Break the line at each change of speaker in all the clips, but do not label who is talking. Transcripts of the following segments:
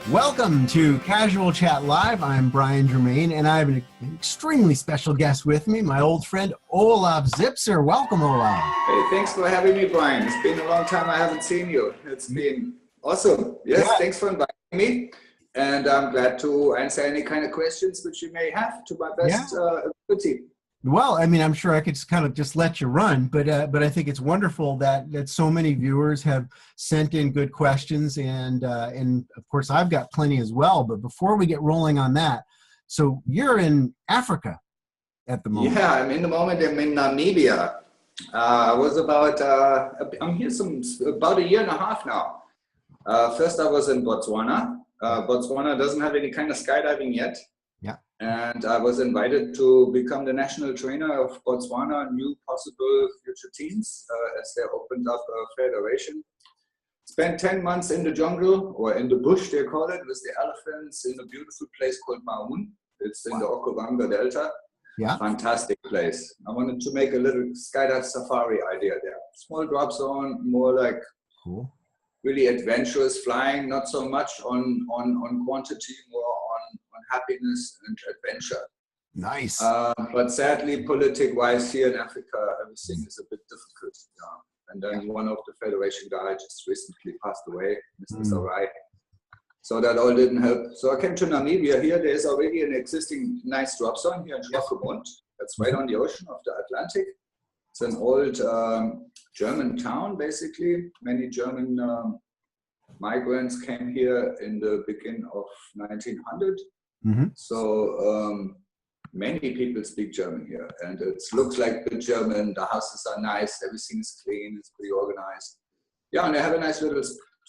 Welcome to Casual Chat Live. I'm Brian Germain, and I have an extremely special guest with me, my old friend Olav Zipser. Welcome, Olav.
Hey, thanks for having me, Brian. It's been a long time I haven't seen you. It's been awesome. Yes, yeah. Thanks for inviting me. And I'm glad to answer any kind of questions which you may have to my best ability.
Well, I mean, I'm sure I could kind of just let you run, but I think it's wonderful that so many viewers have sent in good questions, and of course I've got plenty as well. But before we get rolling on that, so you're in Africa at the moment.
Yeah, I'm in Namibia. I was I'm here about a year and a half now. First I was in Botswana. Botswana doesn't have any kind of skydiving yet.
Yeah.
And I was invited to become the national trainer of Botswana, new possible future teams, as they opened up a federation. Spent 10 months in the jungle, or in the bush, they call it, with the elephants in a beautiful place called Maun. It's in the Okobanga Delta.
Yeah.
Fantastic place. I wanted to make a little skydive safari idea there. Small drop zone, more like
cool, really
adventurous flying, not so much on quantity, more on happiness and adventure.
Nice.
But sadly, politic-wise, here in Africa, everything is a bit difficult. Yeah. And then one of the federation guys just recently passed away, Mr. Sarai. So that all didn't help. So I came to Namibia. Here, there is already an existing nice drop zone here in Schwachenmund. That's right on the ocean of the Atlantic. It's an old German town, basically. Many German migrants came here in the beginning of 1900. So many people speak German here, and it looks like good German. The houses are nice, everything is clean, it's pretty organized. Yeah, and they have a nice little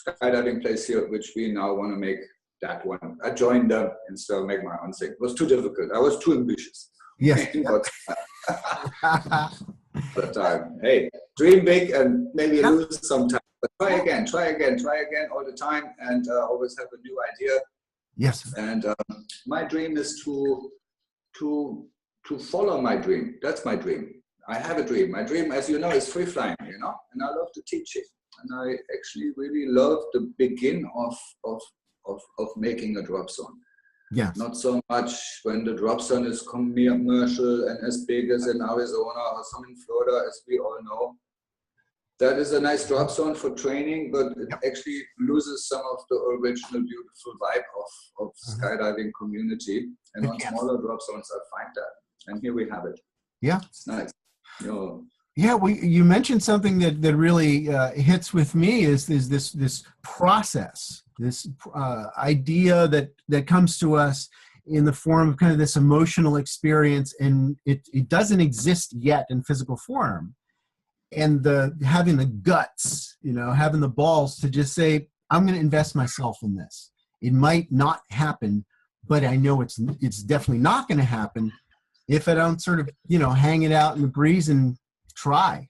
skydiving place here, which we now want to make that one. I joined them instead of make my own thing. It was too difficult. I was too ambitious.
Yes.
But hey, dream big and maybe lose sometime. But try again all the time, and always have a new idea.
Yes.
And my dream is to follow my dream. That's my dream. I have a dream. My dream, as you know, is free flying, and I love to teach it. And I actually really love the begin of making a drop zone.
Yeah.
Not so much when the drop zone is commercial and as big as in Arizona or some in Florida, as we all know. That is a nice drop zone for training, but it actually loses some of the original beautiful vibe of skydiving community. And on smaller drop zones, I find that. And here we have it.
Yeah.
It's nice.
Yeah, you mentioned something that really hits with me is this process, this idea that comes to us in the form of kind of this emotional experience, and it doesn't exist yet in physical form. And having the guts, having the balls to just say, I'm going to invest myself in this. It might not happen, but I know it's definitely not going to happen if I don't sort of, hang it out in the breeze and try.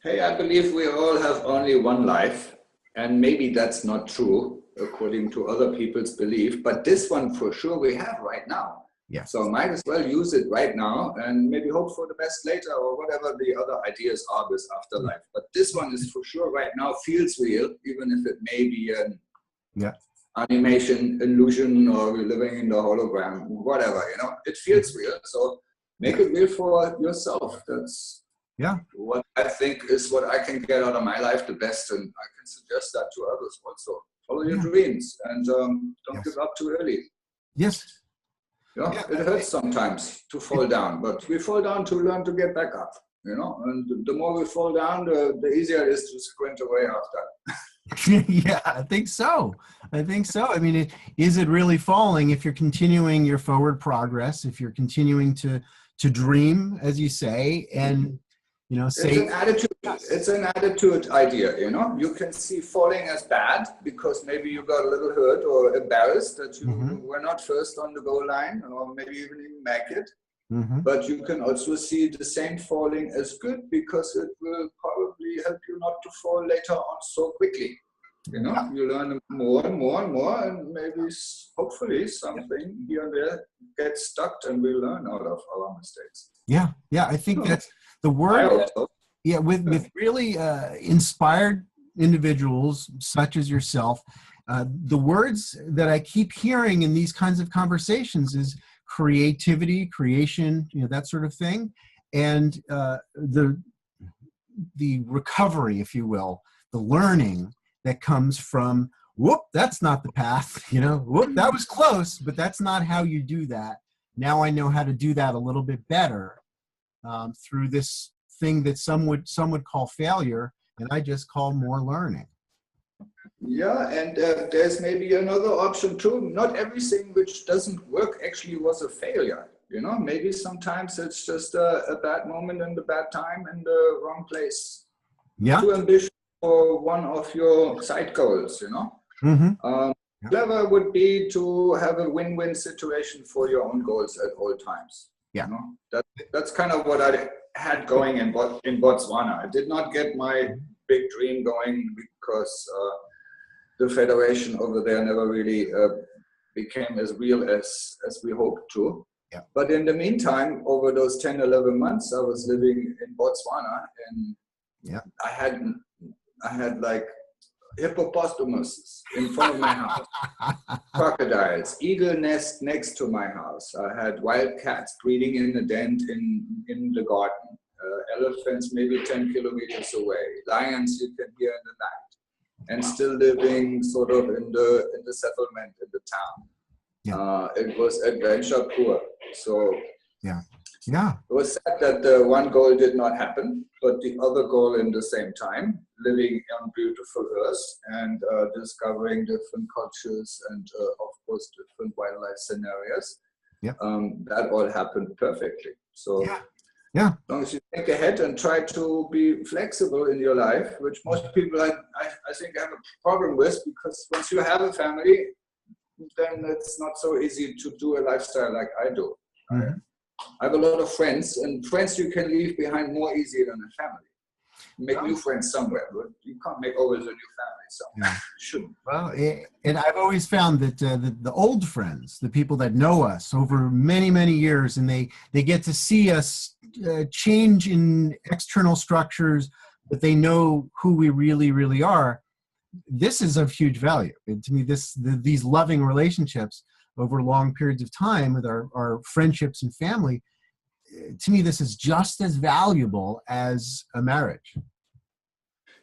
Hey, I believe we all have only one life, and maybe that's not true according to other people's belief, but this one for sure we have right now.
Yeah.
So might as well use it right now and maybe hope for the best later, or whatever the other ideas are with afterlife. But this one is for sure right now feels real, even if it may be an animation, illusion, or we're living in the hologram, whatever, it feels real. So make it real for yourself. That's what I think is what I can get out of my life the best, and I can suggest that to others also. Follow your dreams and don't give up too early.
Yes.
Yeah, it hurts sometimes to fall down, but we fall down to learn to get back up, and the more we fall down, the easier it is to sprint away after.
Yeah, I think so. I mean, is it really falling if you're continuing your forward progress, if you're continuing to dream, as you say, and
it's an attitude idea, You can see falling as bad because maybe you got a little hurt or embarrassed that you were not first on the goal line, or maybe even make it. But you can also see the same falling as good because it will probably help you not to fall later on so quickly. You learn more and more and more, and maybe, hopefully, something here and there gets stuck, and we learn out of our mistakes.
Yeah, I think that's the word. Yeah, with really inspired individuals such as yourself, The words that I keep hearing in these kinds of conversations is creativity, creation, that sort of thing, and the recovery, if you will, the learning that comes from, whoop, that's not the path, whoop, that was close, but that's not how you do that. Now I know how to do that a little bit better through this thing that some would call failure, and I just call more learning.
Yeah, and there's maybe another option too. Not everything which doesn't work actually was a failure. Maybe sometimes it's just a bad moment and a bad time and the wrong place.
Yeah.
Too ambitious for one of your side goals,
Mm-hmm.
Clever would be to have a win-win situation for your own goals at all times.
Yeah.
That's kind of what I had going in Botswana. I did not get my big dream going because the federation over there never really became as real as we hoped to.
Yeah.
But in the meantime, over those 10, 11 months, I was living in Botswana, and I had like hippopotamuses in front of my house, crocodiles, eagle nest next to my house. I had wild cats breeding in a den in the garden, elephants maybe 10 kilometers away, lions you can hear in the night, and still living sort of in the settlement, in the town.
Yeah.
It was adventure pure. So
yeah,
it was sad that the one goal did not happen, but the other goal in the same time, living on beautiful Earth and discovering different cultures and of course different wildlife scenarios.
Yeah.
That all happened perfectly. So
yeah,
as long as you think ahead and try to be flexible in your life, which most people I think have a problem with, because once you have a family, then it's not so easy to do a lifestyle like I do.
Mm-hmm.
I have a lot of friends, and friends you can leave behind more easy than a family. Make new friends somewhere, but you can't make always a new family somewhere.
Yeah.
Shouldn't.
Well, and I've always found that the old friends, the people that know us over many, many years, and they get to see us change in external structures, but they know who we really, really are. This is of huge value. And to me, these loving relationships over long periods of time with our friendships and family, to me, this is just as valuable as a marriage.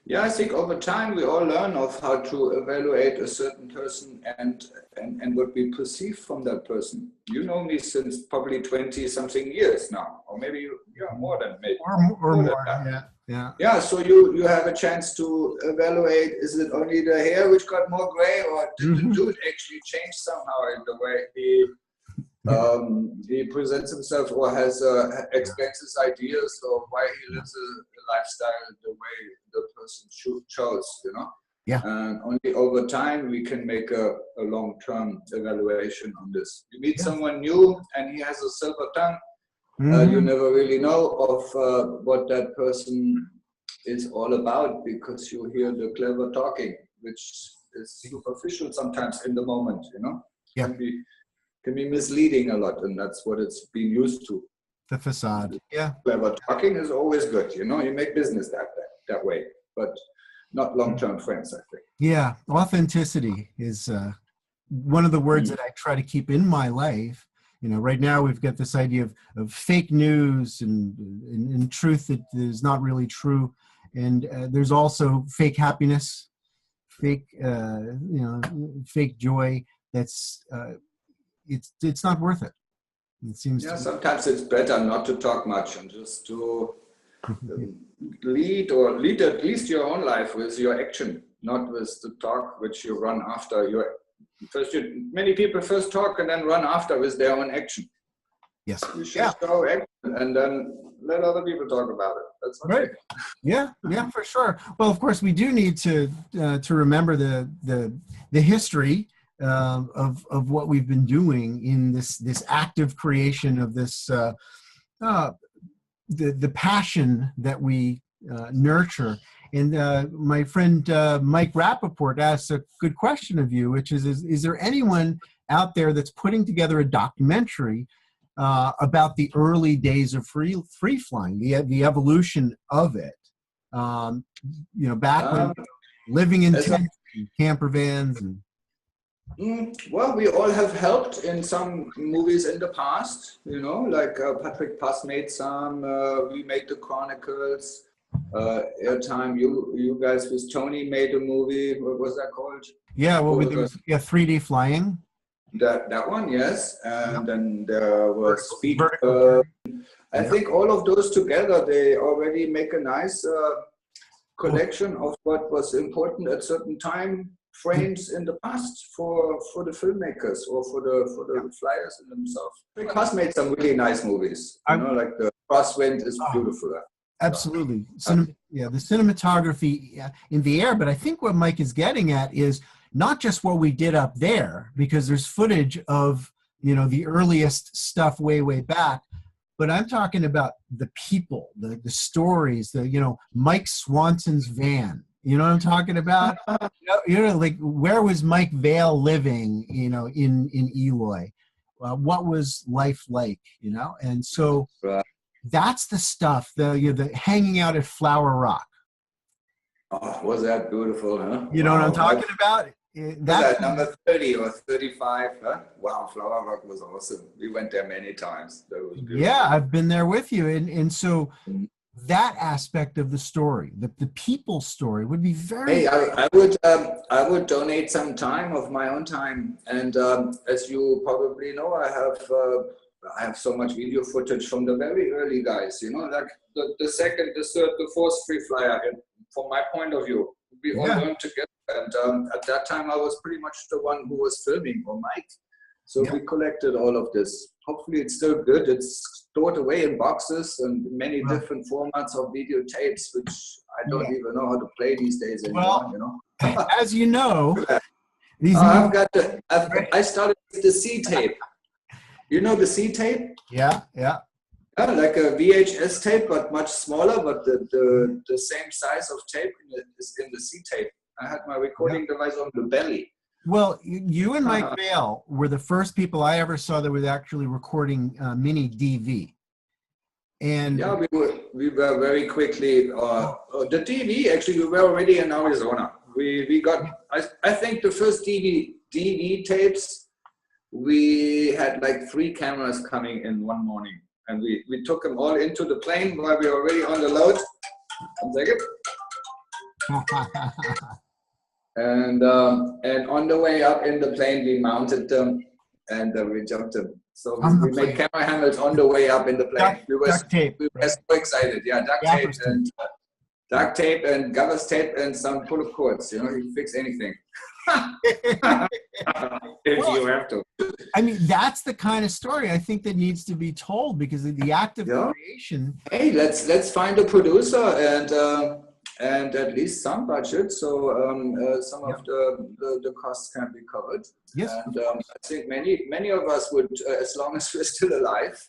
Yeah, I think over time we all learn of how to evaluate a certain person and what we perceive from that person. You know me since probably 20-something years now, or maybe more than maybe.
Or more, yeah.
Yeah, so you have a chance to evaluate, is it only the hair which got more gray, or did the dude actually change somehow in the way he presents himself, or explains his ideas, or why he lives a lifestyle the way the person chose,
Yeah.
And only over time we can make a long-term evaluation on this. You meet someone new and he has a silver tongue, you never really know of what that person is all about, because you hear the clever talking, which is superficial sometimes in the moment,
Yeah.
Can be misleading a lot, and that's what it's been used to.
The facade. Yeah.
Clever talking is always good, you make business that way, but not long-term friends, I think.
Yeah, authenticity is one of the words that I try to keep in my life. Right now we've got this idea of fake news and truth that is not really true, and there's also fake happiness, fake fake joy. That's it's not worth it. It seems.
Yeah, sometimes it's better not to talk much and just to lead at least your own life with your action, not with the talk which you run after. Many people first talk and then run after with their own action.
Yes.
You should show action and then let other people talk about it. That's okay.
Right. Yeah, for sure. Well, of course, we do need to remember the history of what we've been doing in this active creation of this the passion that we nurture. And my friend Mike Rappaport asked a good question of you, which is there anyone out there that's putting together a documentary about the early days of free flying, the evolution of it? Back when living in tents and camper vans and
Well, we all have helped in some movies in the past, you know, like Patrick Pass made some, we made the Chronicles, Airtime, you guys with Tony made a movie, what was that called?
Yeah, well, there was 3D flying.
That one, yes, and then there was Speed. I think all of those together, they already make a nice collection of what was important at certain time frames in the past for the filmmakers or for the flyers in themselves. Rick Haas made some really nice movies. You know, like the Crosswind is beautiful.
Absolutely. The cinematography in the air. But I think what Mike is getting at is not just what we did up there, because there's footage of, you know, the earliest stuff way, way back. But I'm talking about the people, the stories, you know, Mike Swanson's van. You know what I'm talking about? You know, like, where was Mike Vale living, you know, in Eloy? What was life like, you know? And so that's the stuff, the hanging out at Flower Rock.
Oh, was that beautiful, huh?
You know what I'm talking about?
That's number 30 or 35, huh? Wow, Flower Rock was awesome. We went there many times. That was beautiful.
Yeah, I've been there with you. And so that aspect of the story, the people story, would be very...
Hey, I would donate some time of my own time. And as you probably know, I have so much video footage from the very early guys, you know, like the second, the third, the fourth free flyer, from my point of view. We all learned together. And at that time, I was pretty much the one who was filming, or Mike. So we collected all of this. Hopefully it's still good. It's stored away in boxes and many different formats of videotapes, which I don't even know how to play these days anymore, you know.
As you know,
I started with the C-tape. You know the C-tape?
Yeah.
Like a VHS tape, but much smaller, but the same size of tape is in the C-tape. I had my recording device on the belly.
Well, you and Mike Vale were the first people I ever saw that was actually recording mini DV. And
yeah, we were very quickly. The DV, actually, we were already in Arizona. We got, I think the first DV tapes, we had like 3 cameras coming in one morning. And we took them all into the plane while we were already on the load. One second. And on the way up in the plane, we mounted them and we jumped them. So we made camera handles on the way up in the plane. We were so excited. Yeah, duct tape and gaffer's tape and some pull-up cords. You know, you fix anything. If you have to.
I mean, that's the kind of story I think that needs to be told, because of the act of creation.
Hey, let's find a producer and at least some budget, so some of the costs can be covered.
Yes.
And I think many of us would, as long as we're still alive,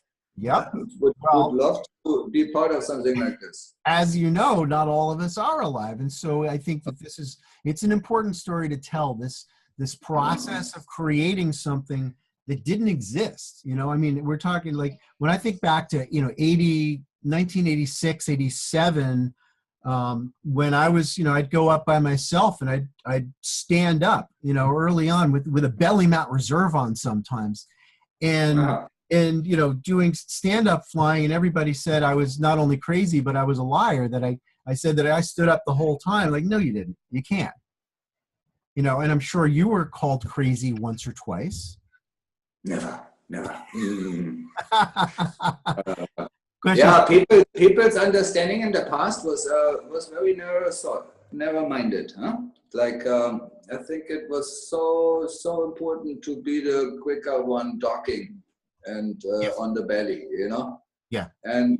would love to be part of something like this.
As you know, not all of us are alive, and so I think that it's an important story to tell. This process of creating something that didn't exist. You know, I mean, we're talking like, when I think back to 1986, 87. When I was, I'd go up by myself and I'd stand up, early on with a belly mount reserve on sometimes, and doing stand-up flying, and everybody said I was not only crazy, but I was a liar, that I said that I stood up the whole time. Like, no, you didn't. You can't. And I'm sure you were called crazy once or twice.
Never. Yeah, people's understanding in the past was very narrow-minded, huh? Like, I think it was so important to be the quicker one docking and on the belly,
Yeah.
And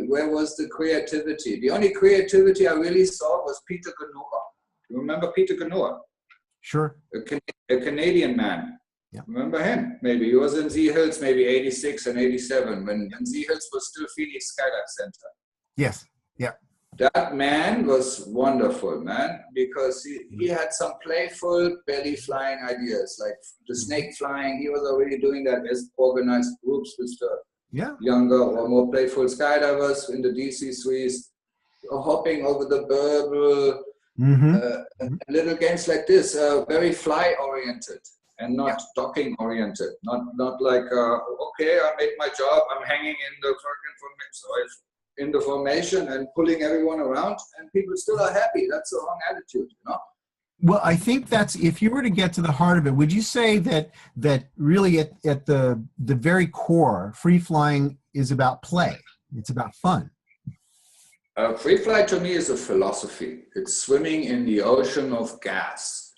where was the creativity? The only creativity I really saw was Peter Ganora. You remember Peter Ganora?
Sure.
A Canadian man.
Yeah.
Remember him? Maybe he was in Z Hills, maybe 86 and 87, when Z Hills was still Phoenix Skydive Center.
Yes. Yeah.
That man was wonderful, man, because he had some playful belly flying ideas, like the snake flying. He was already doing that as organized groups with the younger or more playful skydivers in the DC3s, hopping over the burble, little games like this, very fly oriented. and not docking oriented. Not like okay, I made my job. I'm hanging in the formation and pulling everyone around, and people still are happy. That's the wrong attitude, you know.
Well, I think that's, if you were to get to the heart of it, would you say that really at the very core, free flying is about play? It's about fun.
Free flight to me is a philosophy. It's swimming in the ocean of gas.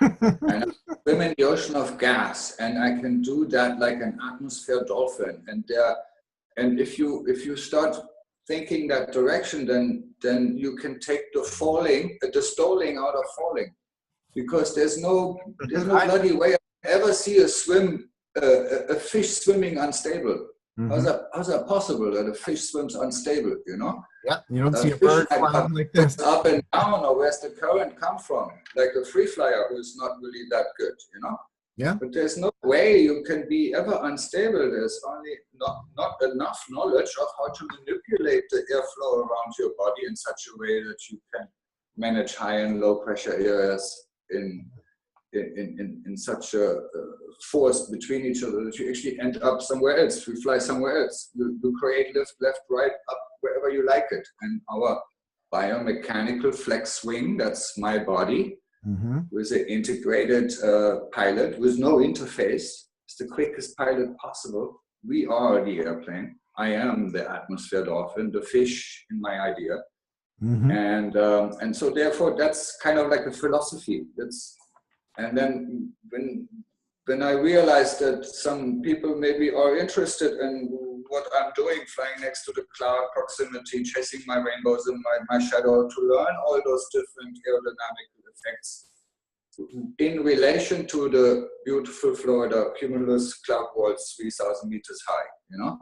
And I swim in the ocean of gas, and I can do that like an atmosphere dolphin. And if you start thinking that direction, then you can take the stalling out of falling, because there's no bloody way I ever see a fish swimming unstable. Mm-hmm. How's that possible that a fish swims unstable, you know?
Yeah, you don't see a bird flying like this.
Up and down, or where's the current come from? Like a free flyer who's not really that good, you know?
Yeah.
But there's no way you can be ever unstable. There's only not enough knowledge of how to manipulate the airflow around your body in such a way that you can manage high and low pressure areas in such a force between each other that you actually end up somewhere else. We fly somewhere else. You create lift, left, right, up, wherever you like it. And our biomechanical flex swing, that's my body, with an integrated pilot with no interface. It's the quickest pilot possible. We are the airplane. I am the atmosphere dolphin, the fish in my idea. And so therefore that's kind of like a philosophy. And then when I realized that some people maybe are interested in what I'm doing, flying next to the cloud, proximity, chasing my rainbows and my shadow, to learn all those different aerodynamic effects in relation to the beautiful Florida cumulus cloud walls 3,000 meters high, you know?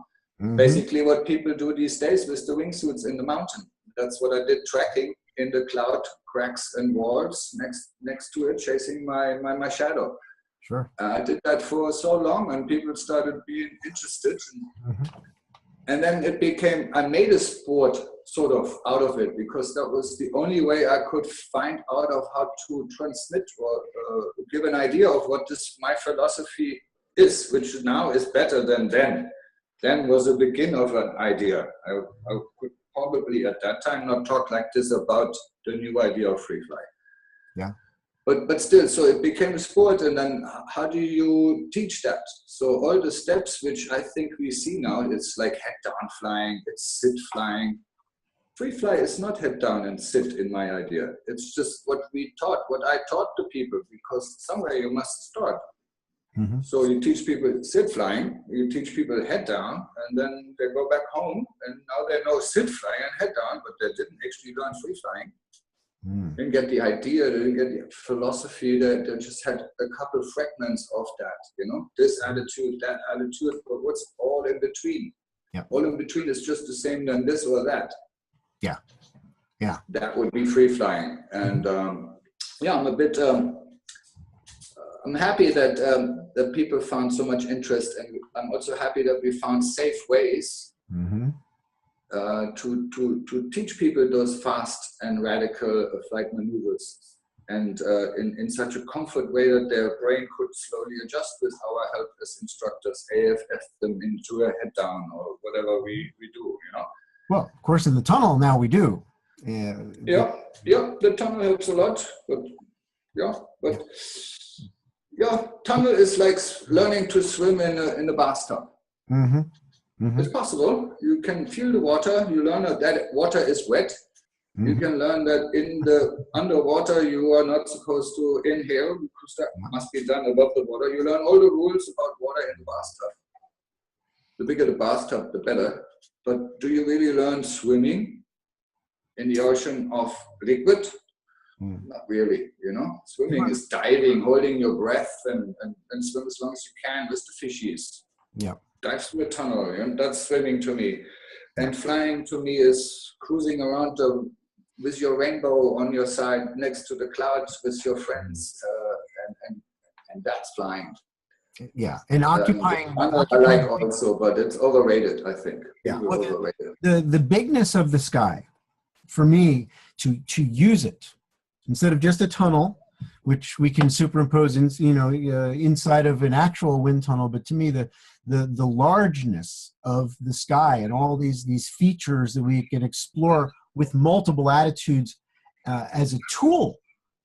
Basically what people do these days with the wingsuits in the mountain. That's what I did, tracking in the cloud cracks and walls next to it, chasing my shadow.
Sure.
I did that for so long, and people started being interested. And then it became, I made a sport sort of out of it, because that was the only way I could find out of how to transmit or give an idea of what my philosophy is, which now is better than then. Then was the beginning of an idea. I could probably at that time not talk like this about the new idea of free fly.
Yeah.
But still, so it became a sport, and then how do you teach that? So all the steps which I think we see now, it's like head down flying, it's sit flying. Free fly is not head down and sit in my idea. It's just what I taught the people, because somewhere you must start. So you teach people sit flying, you teach people head down, and then they go back home, and now they know sit flying and head down, but they didn't actually learn free flying. Didn't get the idea, they didn't get the philosophy, they just had a couple fragments of that, you know, this attitude, that attitude, but what's all in between?
Yeah.
All in between is just the same than this or that.
Yeah. Yeah.
That would be free flying. And yeah, I'm a bit, I'm happy that that people found so much interest, and I'm also happy that we found safe ways to teach people those fast and radical flight maneuvers, and in such a comfort way that their brain could slowly adjust with our help as instructors, AFF them into a head down or whatever we do, you know.
Well, of course, in the tunnel now we do.
Yeah, the tunnel helps a lot, but tunnel is like learning to swim in a bathtub. It's possible. You can feel the water. You learn that water is wet. You can learn that in the underwater you are not supposed to inhale, because that must be done above the water. You learn all the rules about water in the bathtub. The bigger the bathtub, the better. But do you really learn swimming in the ocean of liquid? Not really, you know. Swimming is diving, holding your breath, and swim as long as you can with the fishies.
Yeah.
Dive through a tunnel, and that's swimming to me. And flying to me is cruising around with your rainbow on your side next to the clouds with your friends, and that's flying.
Yeah, and occupying.
I like also, but it's overrated, I think.
Yeah, well, the bigness of the sky, for me, to use it instead of just a tunnel which we can superimpose in, inside of an actual wind tunnel. But to me, the largeness of the sky and all these features that we can explore with multiple attitudes as a tool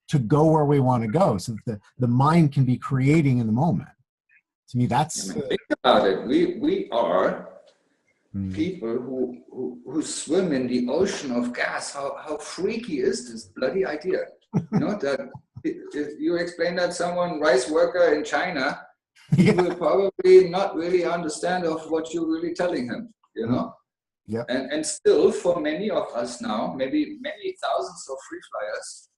to go where we want to go, so that the mind can be creating in the moment. To me, that's...
think about it. We are people who swim in the ocean of gas. How freaky is this bloody idea? That if you explain that someone, rice worker in China, he will probably not really understand of what you're really telling him,
Yeah.
And still, for many of us now, maybe many thousands of free flyers,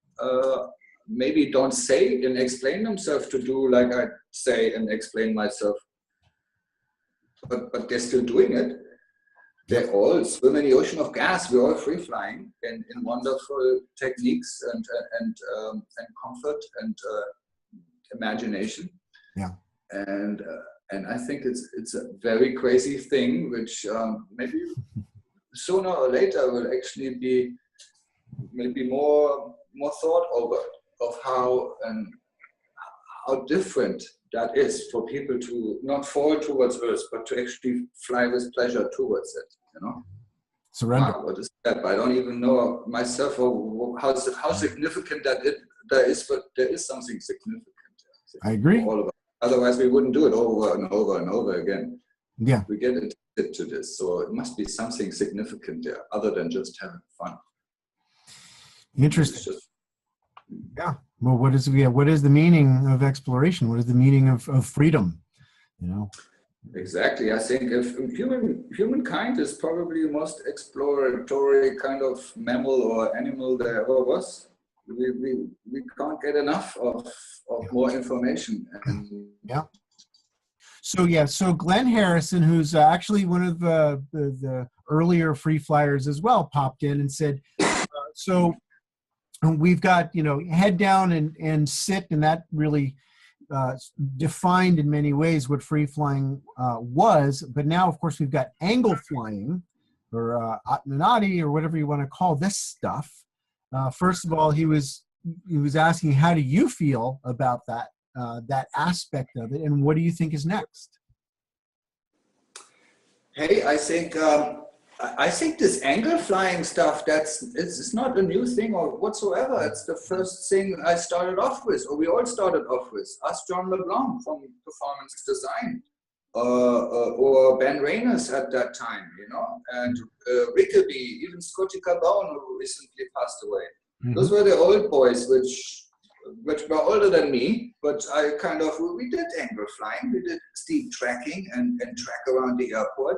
maybe don't say and explain themselves to do like I say and explain myself, but they're still doing it. They all swim in the ocean of gas. We're all free flying in wonderful techniques and comfort and imagination.
Yeah.
And I think it's a very crazy thing, which maybe sooner or later will actually be maybe more thought over of how different that is for people to not fall towards Earth, but to actually fly with pleasure towards it.
Surrender.
Wow, what is that? I don't even know myself how significant that is, but there is something significant.
I agree.
All of us. Otherwise, we wouldn't do it over and over and over again.
Yeah.
We get addicted to this, so it must be something significant there, other than just having fun.
Interesting. Yeah. Well, what is the meaning of exploration? What is the meaning of freedom?
Exactly. I think if humankind is probably the most exploratory kind of mammal or animal there ever was. We can't get enough of more information.
Yeah. So Glenn Harrison, who's actually one of the earlier free flyers as well, popped in and said, so we've got, head down and sit, and that really defined in many ways what free flying was. But now, of course, we've got angle flying, or Atmanati, or whatever you want to call this stuff. First of all, he was asking, how do you feel about that aspect of it, and what do you think is next?
Hey, I think this angle flying stuff, it's not a new thing or whatsoever. It's the first thing I started off with, or we all started off with. Ask John LeBlanc from Performance Design, or Ben Reynolds at that time, and Rickaby, even Scotty Carbone, who recently passed away. Mm-hmm. Those were the old boys, which were older than me, but we did angle flying, we did steep tracking and track around the airport.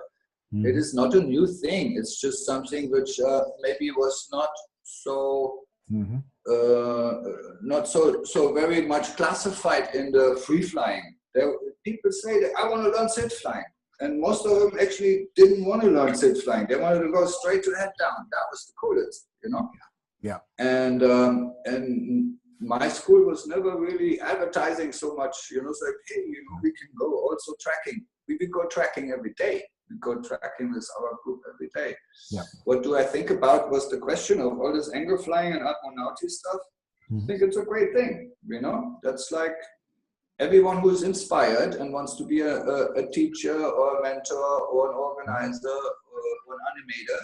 Mm-hmm. It is not a new thing. It's just something which maybe was not so not so very much classified in the free flying. People say that I want to learn sit flying, and most of them actually didn't want to learn sit flying. They wanted to go straight to head down. That was the coolest,
Yeah.
And my school was never really advertising so much. It's like, hey, we can go also tracking. We can go tracking every day. We go tracking with our group every day. Yeah. What do I think about was the question of all this angle flying and Atmanati stuff. Mm-hmm. I think it's a great thing. That's like everyone who's inspired and wants to be a teacher or a mentor or an organizer or an animator,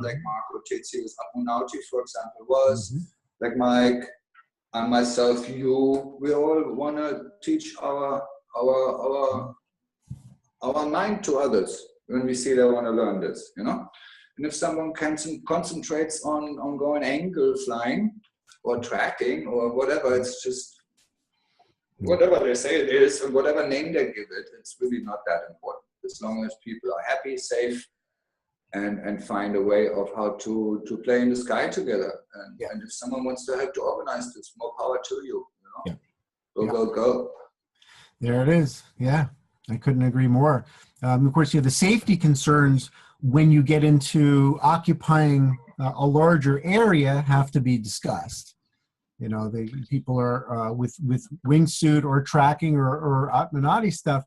like Marco Tizzi with Atmanati, for example, was, like Mike and myself, we all want to teach our mind to others when we see they want to learn this, And if someone concentrates on going angle flying or tracking or whatever, it's just whatever they say it is and whatever name they give it, it's really not that important. As long as people are happy, safe, and find a way of how to play in the sky together. And if someone wants to help to organize this, more power to you. Go.
There it is. Yeah, I couldn't agree more. Of course, the safety concerns when you get into occupying a larger area have to be discussed. The people are with wingsuit or tracking or Atmanati stuff,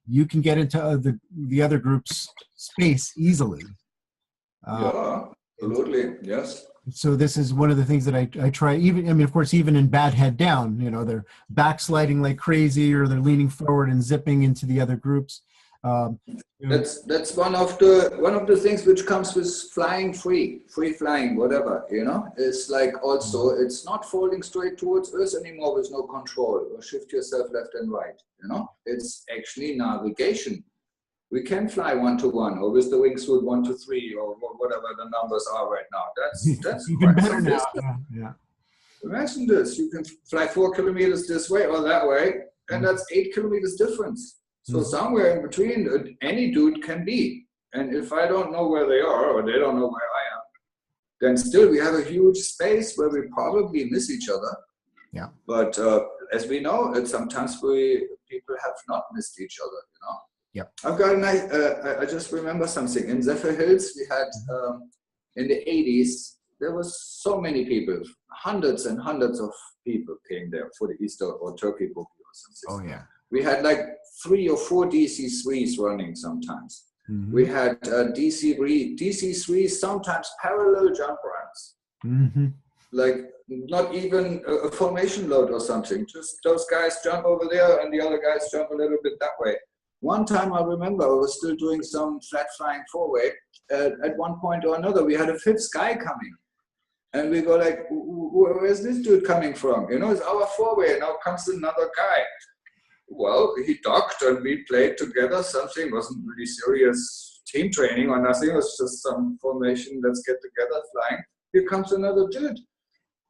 you can get into the other group's space easily.
Yeah, absolutely. Yes.
So this is one of the things that I try, even, I mean, of course, even in bad head down, you know, they're backsliding like crazy, or they're leaning forward and zipping into the other groups.
That's one of the things which comes with flying free flying, whatever, you know. It's like also, it's not falling straight towards Earth anymore with no control, or shift yourself left and right, you know. It's actually navigation. We can fly 1-to-1, or with the wingsuit 1-to-3, or whatever the numbers are right now. That's
even
quite
better now.
Yeah. Imagine this: you can fly 4 kilometers this way or that way, and that's 8 kilometers difference. So somewhere in between, any dude can be. And if I don't know where they are, or they don't know where I am, then still we have a huge space where we probably miss each other.
Yeah.
But as we know, sometimes people have not missed each other, you know.
Yeah.
I've got a nice, I just remember something. In Zephyr Hills, we had, in the 80s, there was so many people, hundreds and hundreds of people came there for the Easter or Turkey boogie or something.
Oh, yeah.
We had like 3 or 4 DC-3s running sometimes. We had DC-3s, sometimes parallel jump runs. Like not even a formation load or something. Just those guys jump over there and the other guys jump a little bit that way. One time I remember I was still doing some flat flying four-way. At one point or another, we had a 5th guy coming. And we go like, where's this dude coming from? You know, it's our four-way, now comes another guy. Well, he docked and we played together. Something wasn't really serious team training or nothing. It was just some formation, let's get together flying. Here comes another dude.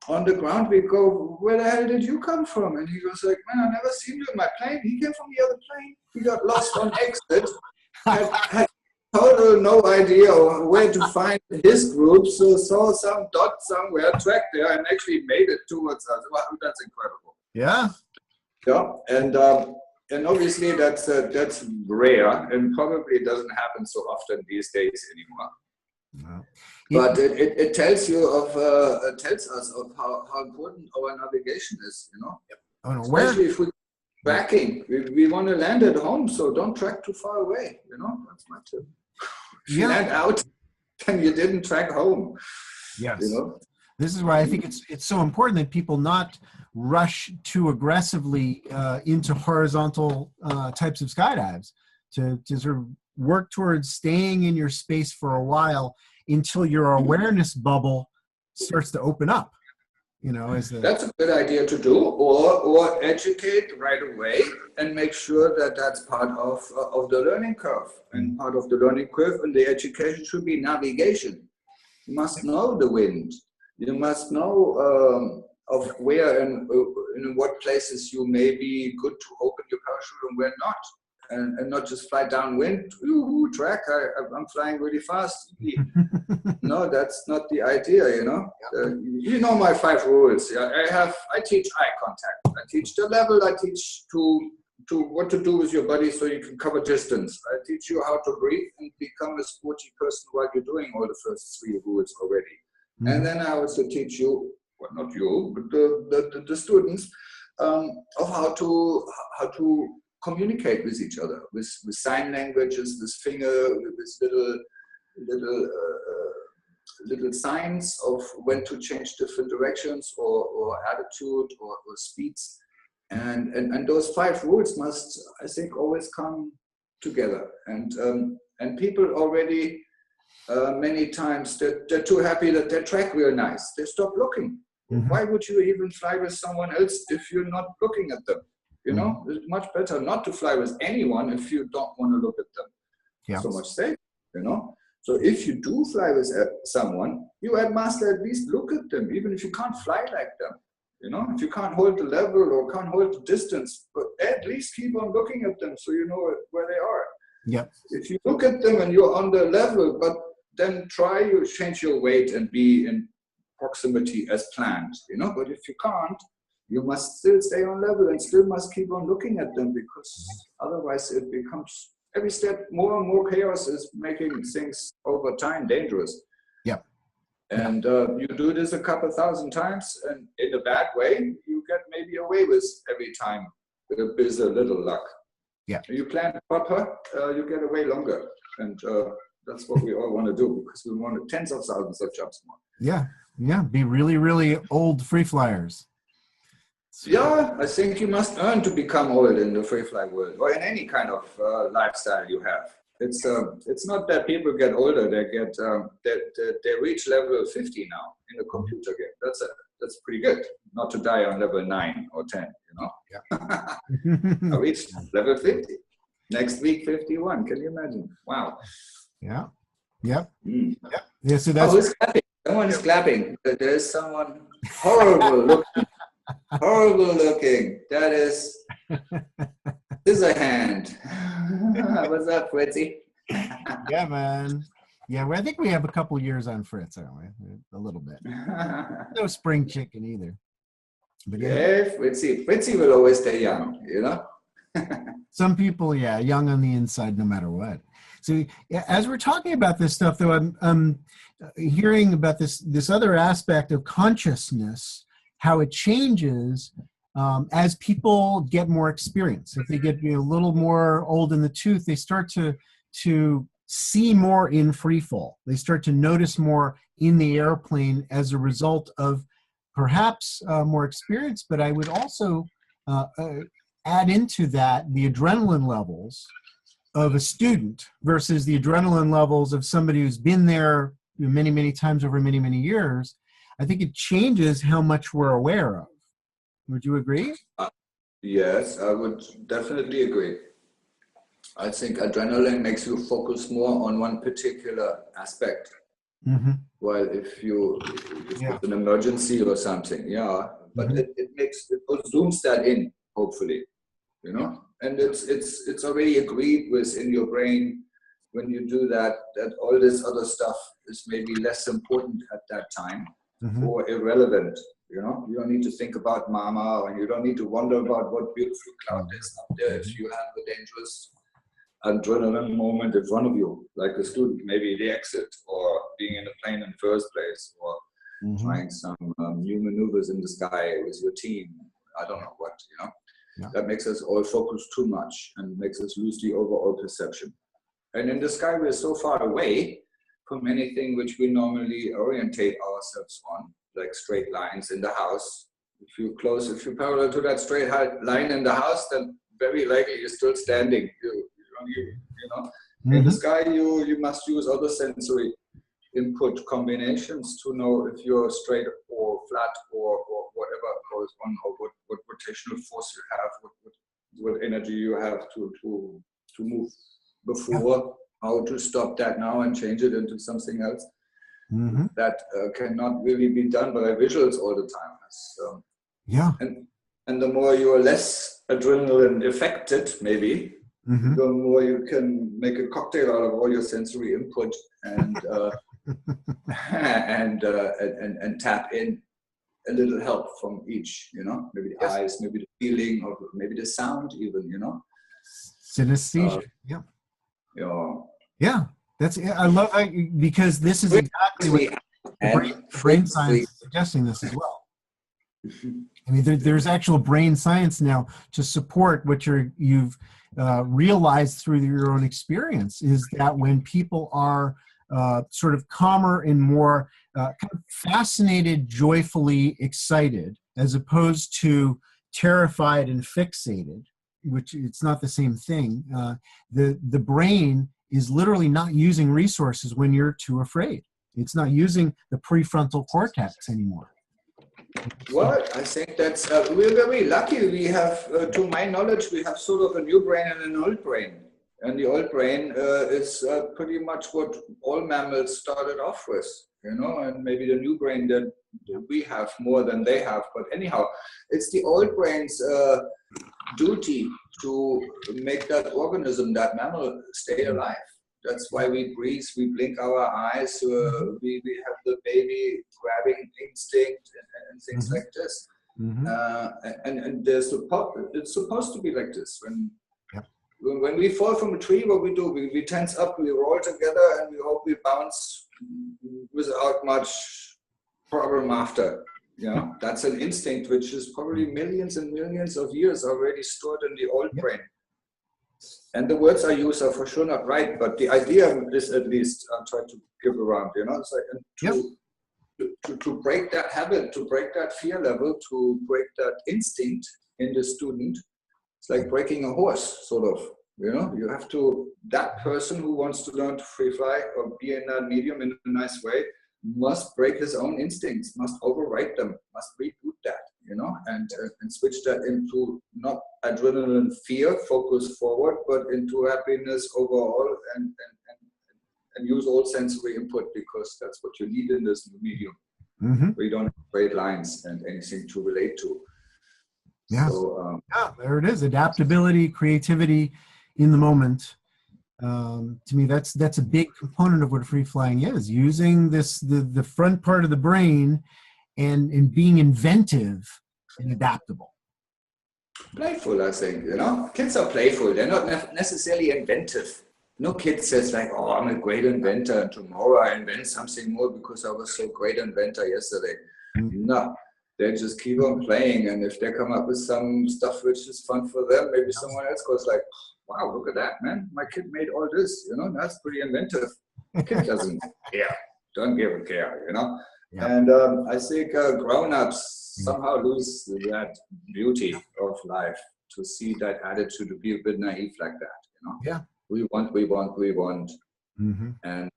On the ground, we go, where the hell did you come from? And he was like, man, I never seen you in my plane. He came from the other plane. He got lost on exit. Had total no idea where to find his group. So saw some dot somewhere, tracked there, and actually made it towards us. Wow, that's incredible.
Yeah.
Yeah, and obviously that's rare, and probably doesn't happen so often these days anymore. No. But it tells you tells us of how important our navigation is, you know.
Yep.
Especially if we're tracking, we want to land at home, so don't track too far away. You know, that's my tip. If you land out, then you didn't track home.
Yes.
You know.
This is why I think it's so important that people not rush too aggressively into horizontal types of skydives, to sort of work towards staying in your space for a while until your awareness bubble starts to open up. You know, that's
a good idea to do, or educate right away and make sure that that's part of the learning curve. And part of the learning curve and the education should be navigation. You must know the wind. You must know of where and in what places you may be good to open your parachute and where not. And not just fly downwind, track, I'm flying really fast. No, that's not the idea, you know. You know my 5 rules. Yeah, I teach eye contact. I teach the level. I teach to what to do with your body so you can cover distance. I teach you how to breathe and become a sporty person while you're doing all the first 3 rules already. And then I also teach you, well, not you, but the students, of how to communicate with each other, with sign languages, with finger, with little signs of when to change different directions or attitude or speeds. And those 5 rules must, I think, always come together. And people already, many times, they're too happy that they track real nice. They stop looking. Why would you even fly with someone else if you're not looking at them? You know, it's much better not to fly with anyone if you don't want to look at them. Yeah. So much safer, you know. So if you do fly with someone, you must at least look at them, even if you can't fly like them. You know, if you can't hold the level or can't hold the distance, but at least keep on looking at them so you know where they are.
Yeah.
If you look at them and you're on the level, but then try to change your weight and be in proximity as planned, you know. But if you can't, you must still stay on level and still must keep on looking at them, because otherwise it becomes, every step, more and more chaos is making things over time dangerous.
Yeah.
And you do this a couple 1,000 times, and in a bad way, you get maybe away with every time with a little luck.
Yeah.
You plan proper, you get away longer. And that's what we all want to do, because we want tens of thousands of jumps more.
Yeah. Yeah, be really, really old free flyers.
Yeah, I think you must earn to become old in the free fly world, or in any kind of lifestyle you have. It's not that people get older; they reach level 50 now in a computer game. That's pretty good. Not to die on level 9 or 10, you know.
Yeah.
I reached level 50. Next week, 51. Can you imagine? Wow.
Yeah. Yep.
Mm.
Yep. Yeah. So that's.
Oh, who's clapping? Someone's clapping. There's someone horrible looking. Horrible looking. That is a hand. What's up, Fritzy?
Yeah, man. Yeah, well, I think we have a couple years on Fritz, aren't we? A little bit. No spring chicken either. But
yeah, Fritzy will always stay young, you know?
Some people, yeah, young on the inside no matter what. So yeah, as we're talking about this stuff, though, I'm hearing about this other aspect of consciousness, how it changes as people get more experience. If they get a little more old in the tooth, they start to see more in free fall. They start to notice more in the airplane as a result of perhaps more experience. But I would also add into that the adrenaline levels of a student versus the adrenaline levels of somebody who's been there many, many times over many, many years. I think it changes how much we're aware of. Would you agree?
Yes, I would definitely agree. I think adrenaline makes you focus more on one particular aspect.
Mm-hmm.
Well, if it's an emergency or something, yeah, but
mm-hmm.
it zooms that in, hopefully, you know, and it's already agreed with in your brain when you do that all this other stuff is maybe less important at that time
Mm-hmm.
or irrelevant. You know, you don't need to think about mama, and you don't need to wonder about what beautiful cloud is up there if you have a dangerous adrenaline moment in front of you, like a student, maybe the exit, or being in a plane in the first place, or
Mm-hmm.
trying some new maneuvers in the sky with your team. I don't know what, you know.
Yeah.
That makes us all focus too much and makes us lose the overall perception. And in the sky, we're so far away from anything which we normally orientate ourselves on, like straight lines in the house. If you parallel to that straight line in the house, then very likely you're still standing. You know,
Mm-hmm.
in the sky, you must use other sensory input combinations to know if you're straight or flat or whatever goes on, or what rotational force you have, what energy you have to move before, how to stop that now and change it into something else.
Mm-hmm.
That cannot really be done by visuals all the time. So,
yeah.
And the more you are less adrenaline affected, maybe,
Mm-hmm.
the more you can make a cocktail out of all your sensory input and and tap in a little help from each, you know, maybe the eyes, maybe the feeling, or maybe the sound even, you know.
Synesthesia.
Yeah.
I love how because this is exactly what brain science is suggesting this as well. I mean, there's actual brain science now to support what you've realized through your own experience, is that when people are sort of calmer and more kind of fascinated, joyfully excited, as opposed to terrified and fixated, which it's not the same thing. The brain is literally not using resources when you're too afraid. It's not using the prefrontal cortex anymore.
Well, I think that's, we're very lucky. We have, to my knowledge, we have sort of a new brain and an old brain. And the old brain is pretty much what all mammals started off with, you know, and maybe the new brain that we have more than they have. But anyhow, it's the old brain's duty to make that organism, that mammal, stay alive. That's why we breathe, we blink our eyes, we have the baby grabbing instinct and things like this. And it's supposed to be like this. When we fall from a tree, what we do, we tense up, we roll together, and we hope we bounce without much problem after. You know, that's an instinct which is probably millions and millions of years already stored in the old brain. And the words I use are for sure not right, but the idea is, at least, I'll try to give around, you know, it's like to break that habit, to break that fear level, to break that instinct in the student. It's like breaking a horse, sort of. You know, you have to, that person who wants to learn to free fly or be in that medium in a nice way must break his own instincts, must override them, must reboot that, you know, and switch that into not adrenaline fear, focus forward, but into happiness overall, and use all sensory input, because that's what you need in this new medium. Where you don't have straight lines and anything to relate to.
Yeah.
So,
yeah, there it is. Adaptability, creativity in the moment. To me, that's a big component of what free flying is. Using the front part of the brain and being inventive and adaptable.
Playful, I think, you know. Kids are playful. They're not necessarily inventive. No kid says like, oh, I'm a great inventor, and tomorrow I invent something more because I was so great inventor yesterday. No. They just keep on playing, and if they come up with some stuff which is fun for them, maybe someone else goes like, wow, look at that, man. My kid made all this, you know, that's pretty inventive. Kid doesn't care, don't give a care, you know. Yeah. And I think grown-ups somehow lose that beauty of life, to see that attitude, to be a bit naive like that, you know. Yeah. We want. And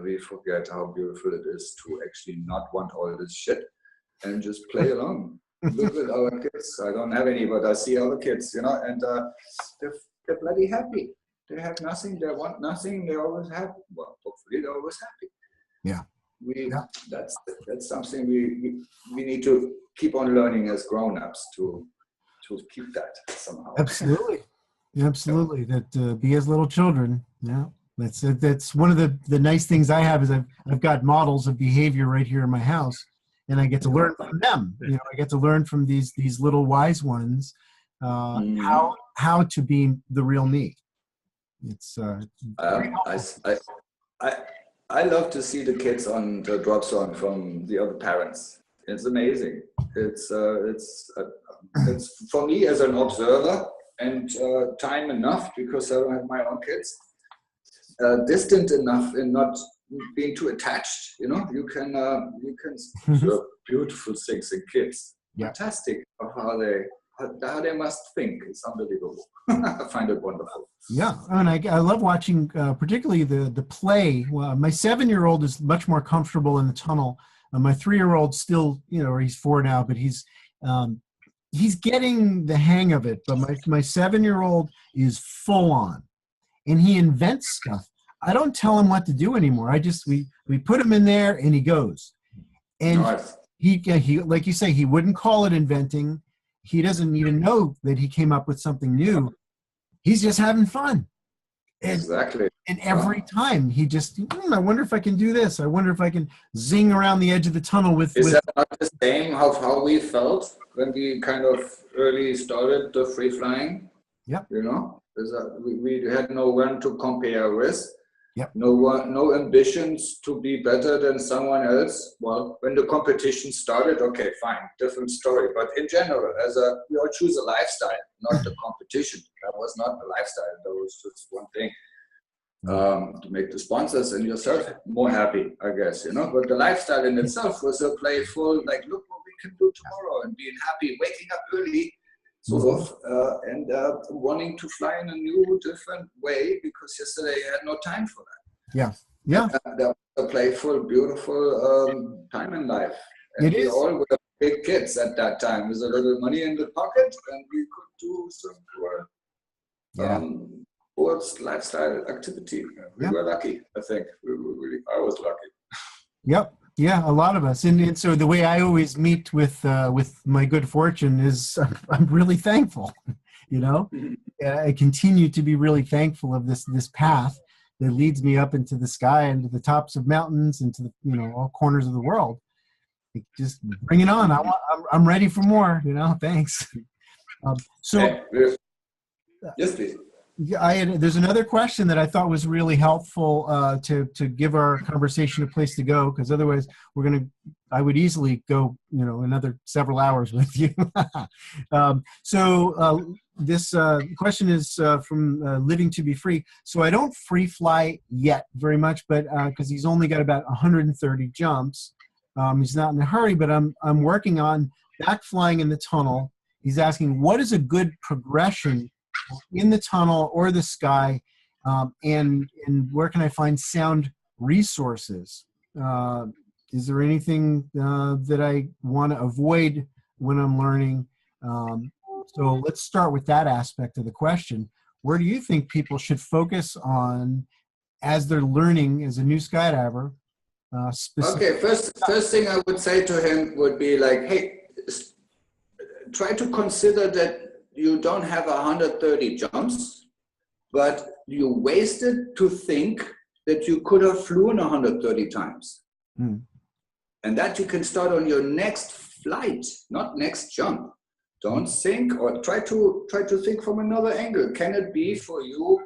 we forget how beautiful it is to actually not want all this shit and just play along. Look at our kids. I don't have any, but I see other kids, you know, and they're bloody happy. They have nothing, they want nothing, they're always happy. Well, hopefully they're always happy. Yeah. That's something we need to keep on learning as grown-ups to keep that somehow.
Absolutely. Absolutely. That be as little children. Yeah. That's one of the nice things I have is I've got models of behavior right here in my house. And I get to learn from them. You know, I get to learn from these little wise ones how to be the real me. It's
I love to see the kids on the drop zone from the other parents. It's amazing. It's for me as an observer, and time enough, because I don't have my own kids. Distant enough and not being too attached, you know. You can observe beautiful things in kids. Fantastic of how they must think. It's unbelievable. I find it wonderful.
Yeah, and I love watching particularly the play. Well, my 7-year-old is much more comfortable in the tunnel. My 3-year-old still, you know, or he's 4 now, but he's getting the hang of it. But my 7-year-old is full on. And he invents stuff. I don't tell him what to do anymore. We put him in there and he goes. And nice. he like you say, he wouldn't call it inventing. He doesn't even know that he came up with something new. He's just having fun.
Exactly.
And every time he just, I wonder if I can do this. I wonder if I can zing around the edge of the tunnel with.
Is that not the same how we felt when we kind of early started the free flying?
Yep.
You know? We had no one to compare with.
Yep.
No ambitions to be better than someone else. Well, when the competition started, okay, fine, different story. But in general, we all choose a lifestyle, not the competition. That was not the lifestyle. That was just one thing to make the sponsors and yourself more happy, I guess, you know. But the lifestyle in itself was a playful, like, look what we can do tomorrow, and being happy, waking up early. Sort of, and wanting to fly in a new, different way, because yesterday I had no time for that.
Yeah, yeah.
That was a playful, beautiful time in life. And we all were big kids at that time, with a little money in the pocket, and we could do some sports, lifestyle activity. We were lucky, I think. I was lucky.
Yep. Yeah, a lot of us, and so the way I always meet with my good fortune is I'm really thankful, you know. I continue to be really thankful of this path that leads me up into the sky and to the tops of mountains and to the, you know, all corners of the world. Just bring it on. I'm ready for more, you know. Thanks.
Yes, please.
Yeah, there's another question that I thought was really helpful to give our conversation a place to go, because otherwise I would easily go, you know, another several hours with you. This question is from Living to Be Free. So I don't free fly yet very much, but because he's only got about 130 jumps. He's not in a hurry, but I'm working on back flying in the tunnel. He's asking, what is a good progression in the tunnel or the sky, and where can I find sound resources? Is there anything that I want to avoid when I'm learning? So let's start with that aspect of the question. Where do you think people should focus on as they're learning as a new skydiver?
Okay, first thing I would say to him would be like, hey, try to consider that you don't have 130 jumps, but you wasted to think that you could have flown 130 times.
Mm.
And that you can start on your next flight, not next jump. Don't think, or try to think from another angle. Can it be for you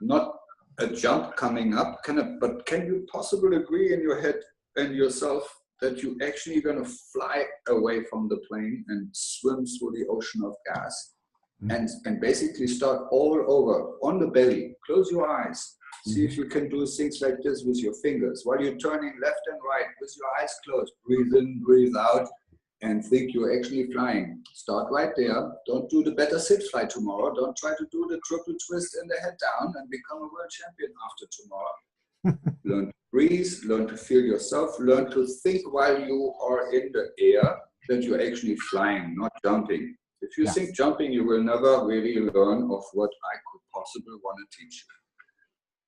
not a jump coming up, but can you possibly agree in your head and yourself that you actually going to fly away from the plane and swim through the ocean of gas, and basically start all over on the belly? Close your eyes. See if you can do things like this with your fingers while you're turning left and right with your eyes closed. Breathe in, breathe out, and think you're actually flying. Start right there. Don't do the better sit fly tomorrow. Don't try to do the triple twist and the head down and become a world champion after tomorrow. Learn to breathe, learn to feel yourself, learn to think while you are in the air that you're actually flying, not jumping. If you think jumping, you will never really learn of what I could possibly want to teach you.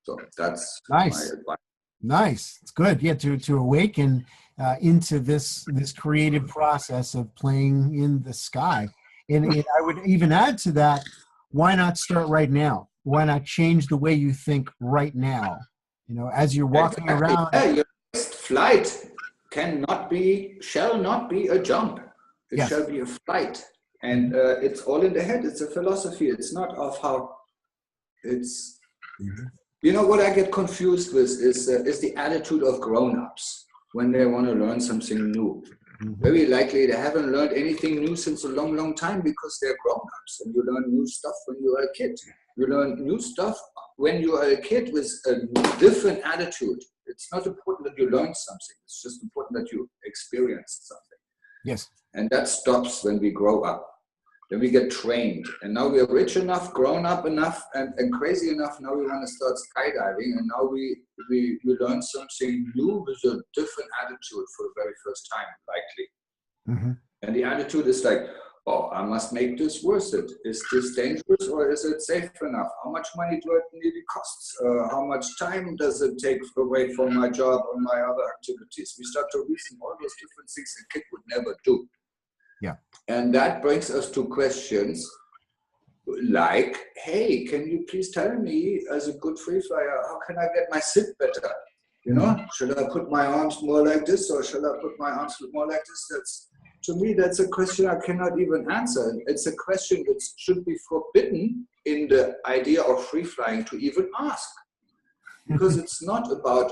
So that's
nice.
my advice.
Nice. It's good. Yeah, to awaken into this creative process of playing in the sky. And I would even add to that, why not start right now? Why not change the way you think right now? You know, as you're walking around.
Yeah, your next flight shall not be a jump. It shall be a flight. And it's all in the head. It's a philosophy. It's not of how it's... You know what I get confused with is the attitude of grown-ups when they want to learn something new. Very likely they haven't learned anything new since a long, long time because they're grown-ups, and you learn new stuff when you are a kid. You learn new stuff when you are a kid with a different attitude. It's not important that you learn something. It's just important that you experience something.
Yes.
And that stops when we grow up. Then we get trained, and now we are rich enough, grown up enough, and crazy enough. Now we want to start skydiving, and now we learn something new with a different attitude for the very first time, likely. And the attitude is like, oh, I must make this worth it. Is this dangerous or is it safe enough? How much money do it really cost? How much time does it take away from my job or my other activities? We start to reason all those different things a kid would never do.
Yeah.
And that brings us to questions like, hey, can you please tell me, as a good free flyer, how can I get my sit better? You know, should I put my arms more like this, or should I put my arms more like this? To me, that's a question I cannot even answer. It's a question that should be forbidden in the idea of free flying to even ask. Because it's not about,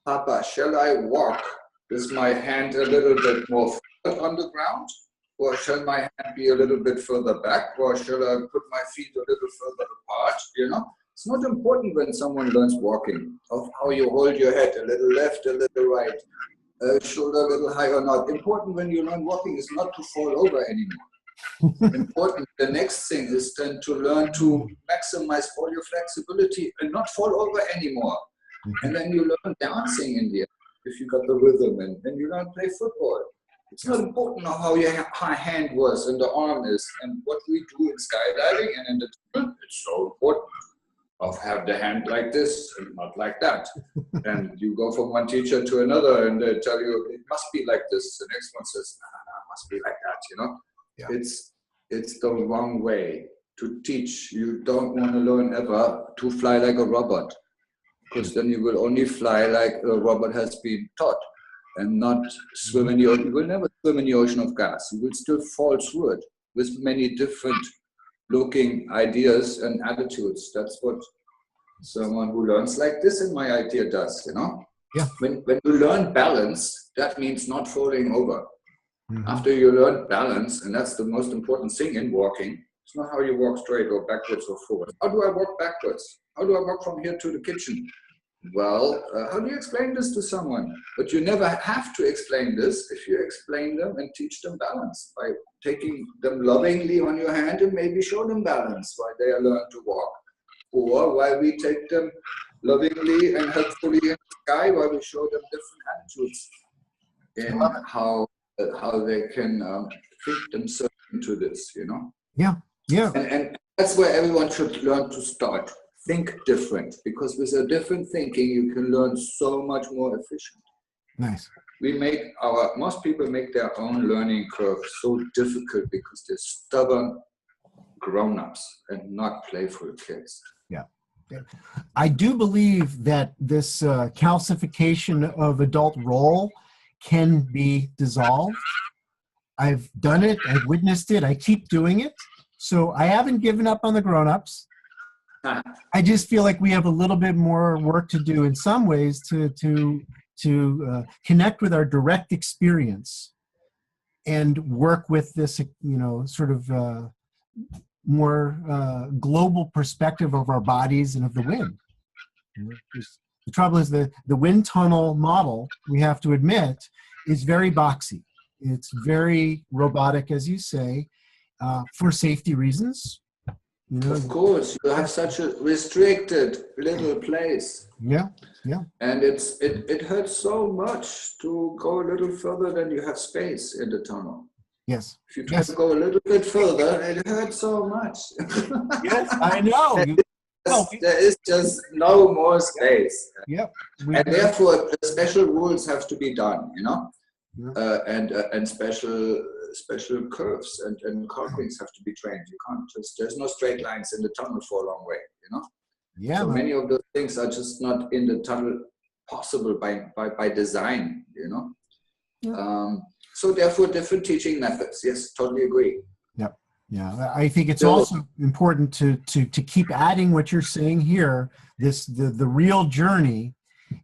Papa, shall I walk with my hand a little bit more forward on the ground? Or shall my hand be a little bit further back? Or shall I put my feet a little further apart? You know, it's not important when someone learns walking, of how you hold your head, a little left, a little right, shoulder a little high or not. Important when you learn walking is not to fall over anymore. Important, the next thing is then to learn to maximize all your flexibility and not fall over anymore. And then you learn dancing in the end, if you got the rhythm, and then you learn to play football. It's not important how your hand was and the arm is, and what we do in skydiving and in the tunnel. It's so important of have the hand like this and not like that. And you go from one teacher to another and they tell you it must be like this. The next one says, nah, it must be like that, you know? Yeah. It's the wrong way to teach. You don't want to learn ever to fly like a robot, because then you will only fly like a robot has been taught. And not swim in the ocean. You will never swim in the ocean of gas. You will still fall through it with many different looking ideas and attitudes. That's what someone who learns like this, in my idea, does, you know?
Yeah.
When you learn balance, that means not falling over. After you learn balance, and that's the most important thing in walking, it's not how you walk straight or backwards or forward. How do I walk backwards? How do I walk from here to the kitchen? Well, how do you explain this to someone? But you never have to explain this if you explain them and teach them balance by taking them lovingly on your hand and maybe show them balance while they learn to walk. Or while we take them lovingly and helpfully in the sky, while we show them different attitudes in how they can fit themselves into this, you know?
Yeah, yeah.
And that's where everyone should learn to start. Think different, because with a different thinking, you can learn so much more efficient.
Nice.
Most people make their own learning curve so difficult because they're stubborn grown-ups and not playful kids.
Yeah. I do believe that this calcification of adult role can be dissolved. I've done it. I've witnessed it. I keep doing it. So I haven't given up on the grown-ups. I just feel like we have a little bit more work to do in some ways to connect with our direct experience and work with this, sort of more global perspective of our bodies and of the wind. The trouble is the wind tunnel model, we have to admit, is very boxy. It's very robotic, as you say, for safety reasons.
Of course, you have such a restricted little place.
Yeah, yeah.
And it hurts so much to go a little further than you have space in the tunnel.
Yes.
If you try to go a little bit further, it hurts so much.
Yes, I know.
There is just no more space.
Yep.
And therefore, special rules have to be done,
Yeah.
And special curves and carvings have to be trained. You can't there's no straight lines in the tunnel for a long way,
Yeah.
So many of those things are just not in the tunnel possible by design,
Yeah.
So therefore, different teaching methods. Yes, totally agree.
Yep. Yeah. I think it's also important to keep adding what you're saying here. The real journey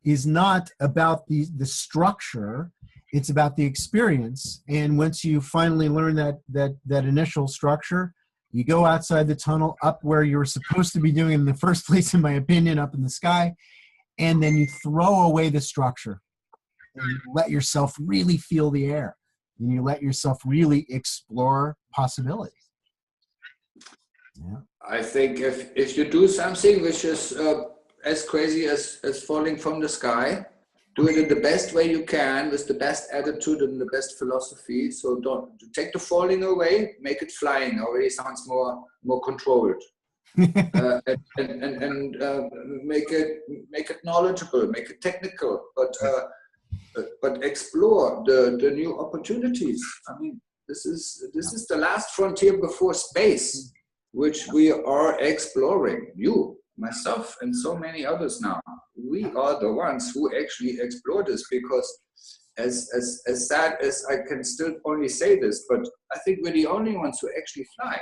is not about the structure. It's about the experience. And once you finally learn that initial structure, you go outside the tunnel, up where you were supposed to be doing in the first place, in my opinion, up in the sky, and then you throw away the structure. And you let yourself really feel the air. And you let yourself really explore possibilities. Yeah.
I think if you do something which is as crazy as falling from the sky, do it in the best way you can, with the best attitude and the best philosophy. So don't take the falling away, make it flying. Already sounds more controlled, and make it knowledgeable, make it technical, but explore the new opportunities. I mean, this is the last frontier before space, which we are exploring. You, myself, and so many others now. We are the ones who actually explore this, because as sad as I can still only say this, but I think we're the only ones who actually fly.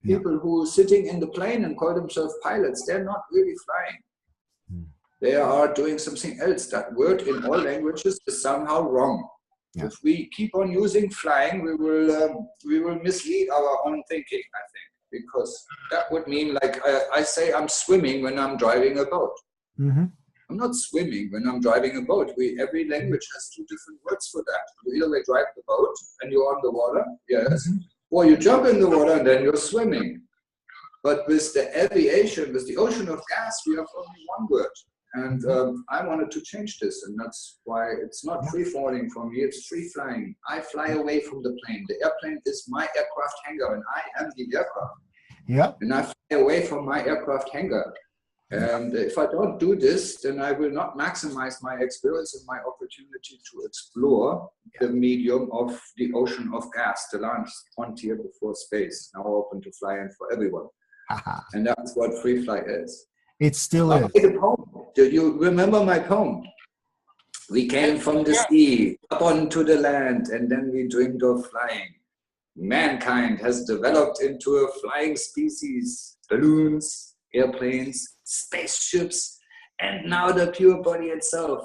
Yeah.
People who are sitting in the plane and call themselves pilots, they're not really flying. They are doing something else. That word in all languages is somehow wrong. Yeah. If we keep on using flying, we will mislead our own thinking, I think. Because that would mean, like I say, I'm swimming when I'm driving a boat.
Mm-hmm.
I'm not swimming when I'm driving a boat. Every language has two different words for that. You either drive the boat and you're on the water, yes, or you jump in the water and then you're swimming. But with the aviation, with the ocean of gas, we have only one word. And I wanted to change this, and that's why it's not free falling for me, it's free flying. I fly away from the plane. The airplane is my aircraft hangar, and I am the aircraft.
Yeah.
And I fly away from my aircraft hangar. And if I don't do this, then I will not maximize my experience and my opportunity to explore the medium of the ocean of gas, the last frontier before space, now open to fly in for everyone. And that's what free fly is.
It still is.
I made a poem. Do you remember my poem? We came from the sea up onto the land, and then we dreamed of flying. Mankind has developed into a flying species. Balloons, airplanes, spaceships, and now the pure body itself.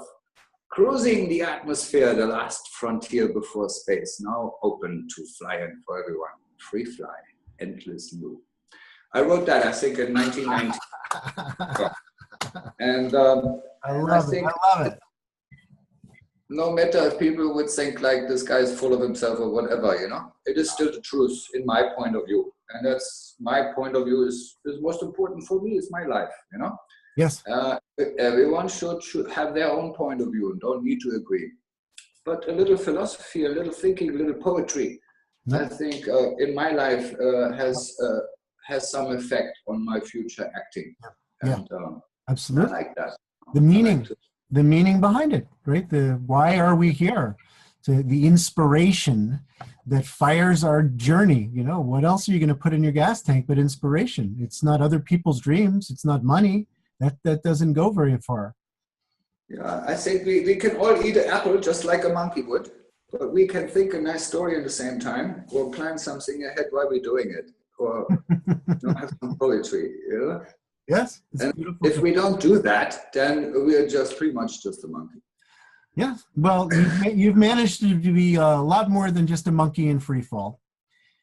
Cruising the atmosphere, the last frontier before space, now open to flying for everyone. Free fly, endless loop. I wrote that, I think, in 1990. And
I love it. I love it.
No matter if people would think like this guy is full of himself or whatever, you know, it is still the truth in my point of view. And that's my point of view is most important for me is my life, you know.
Yes.
Everyone should have their own point of view and don't need to agree. But a little philosophy, a little thinking, a little poetry, I think in my life has some effect on my future acting. And,
absolutely.
I like that.
The meaning behind it, right? Why are we here? The inspiration that fires our journey. You know, what else are you going to put in your gas tank but inspiration? It's not other people's dreams. It's not money. That doesn't go very far.
Yeah, I think we can all eat an apple just like a monkey would, but we can think a nice story at the same time, or plan something ahead while we're doing it, or have some poetry, you know?
Yes.
And if we don't do that, then we're just pretty much just a monkey.
Yeah. Well, you've managed to be a lot more than just a monkey in free fall.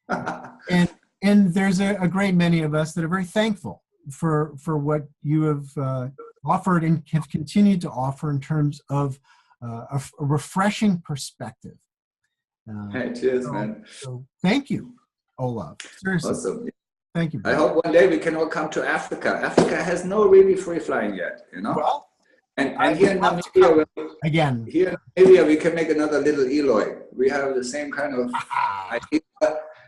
and there's a great many of us that are very thankful for what you have offered and have continued to offer in terms of a refreshing perspective.
Hey, cheers, man.
So thank you, Olav. Seriously.
Awesome.
Thank you.
I hope one day we can all come to Africa. Africa has no really free flying yet, you know?
Well,
and here in Namibia,
again,
here in Namibia, we can make another little Eloy. We have the same kind of idea.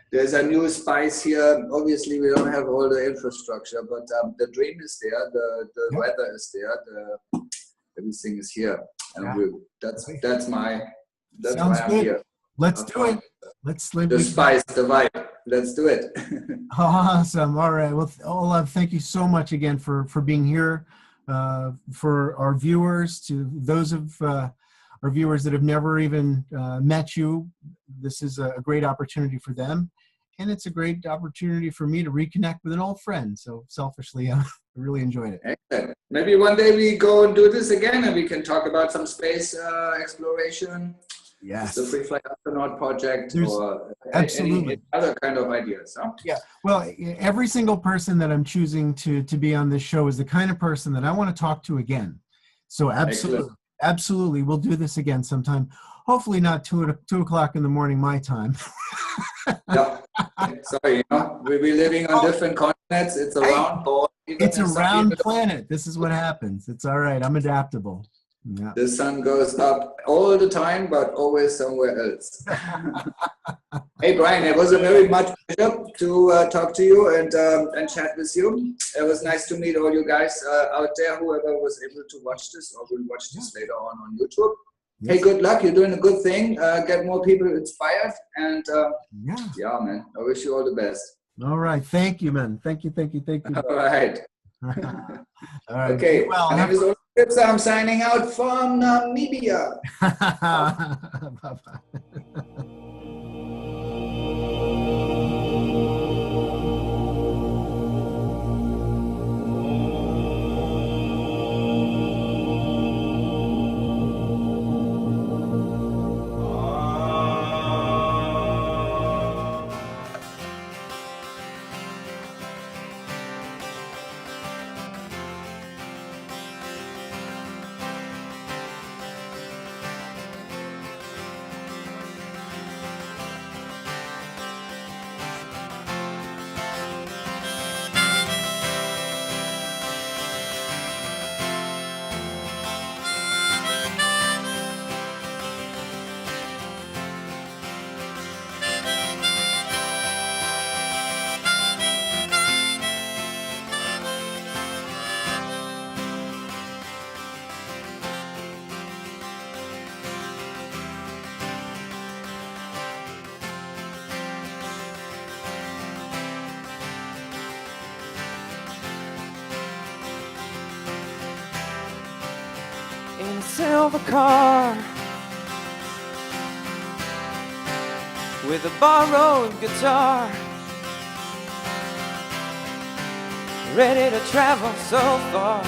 There's a new spice here. Obviously, we don't have all the infrastructure, but the dream is there. The weather is there. Everything is here, and that's why I'm here.
Let's do it. Let's live
the spice, the vibe. Let's do it.
Awesome. All right. Well, Olav, thank you so much again for being here. For our viewers, to those of our viewers that have never even met you, this is a great opportunity for them. And it's a great opportunity for me to reconnect with an old friend. So selfishly, I really enjoyed it.
Excellent. Maybe one day we go and do this again and we can talk about some space exploration.
Yes.
The Freefly Astronaut project.
There's
or
absolutely
any other kind of ideas. Huh?
Yeah. Well, every single person that I'm choosing to be on this show is the kind of person that I want to talk to again. So absolutely. Excellent. Absolutely. We'll do this again sometime. Hopefully not 2 o'clock in the morning, my time.
Yeah. Sorry, you know, we're living on different continents. It's a round ball.
It's a round planet. This is what happens. It's all right. I'm adaptable. Yeah.
The sun goes up all the time, but always somewhere else. Hey, Brian, it was a very much pleasure to talk to you and chat with you. It was nice to meet all you guys out there, whoever was able to watch this or will watch this later on YouTube. Yes. Hey, good luck. You're doing a good thing. Get more people inspired. And yeah, man, I wish you all the best.
All right. Thank you, man. Thank you.
All right.
All right.
Okay.
Well,
my name is Olav Zipser. I'm signing out from Namibia.
Bye-bye.
In a silver car with a borrowed guitar, ready to travel so far.